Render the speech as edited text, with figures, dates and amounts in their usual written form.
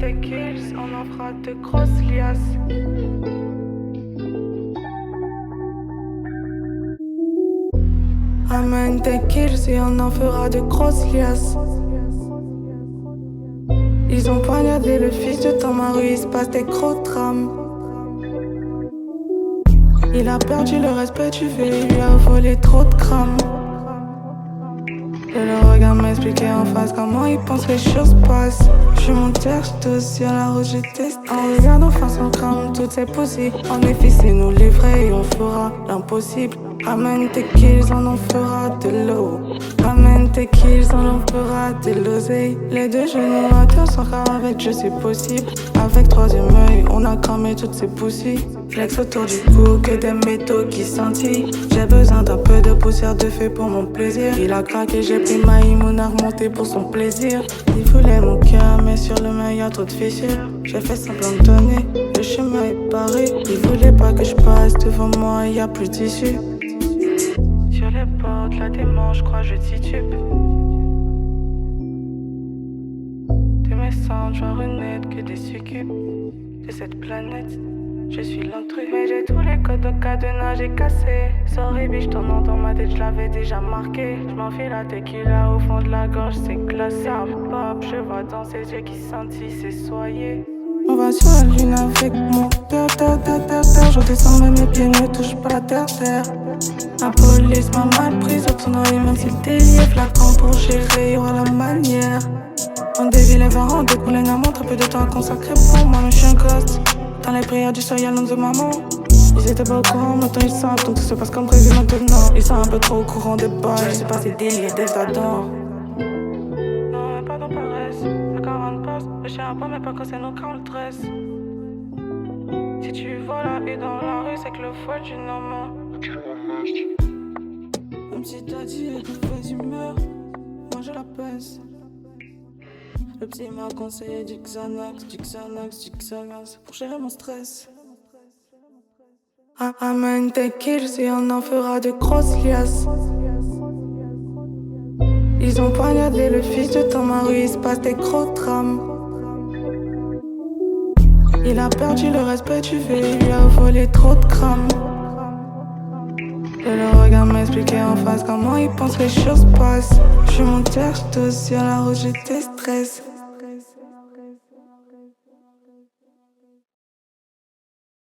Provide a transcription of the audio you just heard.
tes kills, on en fera de grosses liasses. Ramène tes kills et on en fera de grosses liasses. Ils ont poignardé le fils de ton mari, il se passe des gros drames. Il a perdu le respect du vieux, il lui a volé trop de grammes. Et le regard m'expliquait en face comment il pense que les choses passent. Je monte j'te sur la route, je teste. En regardant face en crame, toutes ces poussies. En effet, c'est nous les vrais et on fera l'impossible. Ramène tes kills, on en fera de l'eau. Ramène tes kills, on en fera de l'oseille. Les deux générateurs sont rares avec je suis possible. Avec troisième œil, on a cramé toutes ces poussies. Flex autour du cou, que des métaux qui scintillent. J'ai besoin d'un peu de poussière de feu pour mon plaisir. Il a craqué, j'ai pris ma Imoun à remonter pour son plaisir. Il voulait mon cœur, mais sur le mur y'a trop de fissures. J'ai fait semblant de donner, le chemin est barré. Il voulait pas que je passe devant moi, y'a plus d'issue. Sur les portes, la démence, je crois je titube. De mes cendres, je vois renaître que des succubes de cette planète. Je suis l'intrus, mais j'ai tous les codes au cadenas, j'ai cassé. Sorry bitch, ton nom dans ma tête, je l'avais déjà marqué. Je m'enfile la tequila au fond de la gorge, c'est glacé. Pop, je vois dans ses yeux qui scintillent, c'est soyé. On va sur la lune avec mon terre. Je descends mais mes pieds ne touchent pas la terre. La police m'a mal prise au tournoi, même si le délire flacon pour gérer, y'aura la manière. On dévie les varans, découle une amont, très peu de temps à consacrer pour moi, mais je suis un gosse. Dans les prières du soleil, y'a le nom de maman. Ils étaient pas au courant, maintenant ils savent, donc tout se passe comme prévu maintenant. Ils sont un peu trop au courant des bails, je sais pas ces délires des adore. Non, mais pas dans paresse, la 40 passe, le chien a pas, mais pas quand c'est nous quand on le dresse. Si tu vois la haie dans la rue, c'est que le foie du normal. Même si t'as dit de mauvaise humeur, moi je la pèse. Le psy m'a conseillé du Xanax pour gérer mon stress. Ramène tes kills et on en fera de grosses liasses. Ils ont poignardé le fils de ton mari, il se passe des gros drames. Il a perdu le respect du vieux, il lui a volé trop de grammes. Et le regard m'expliquait en face comment il pense que les choses passent. Je monte j'te sur la route, je te stresse.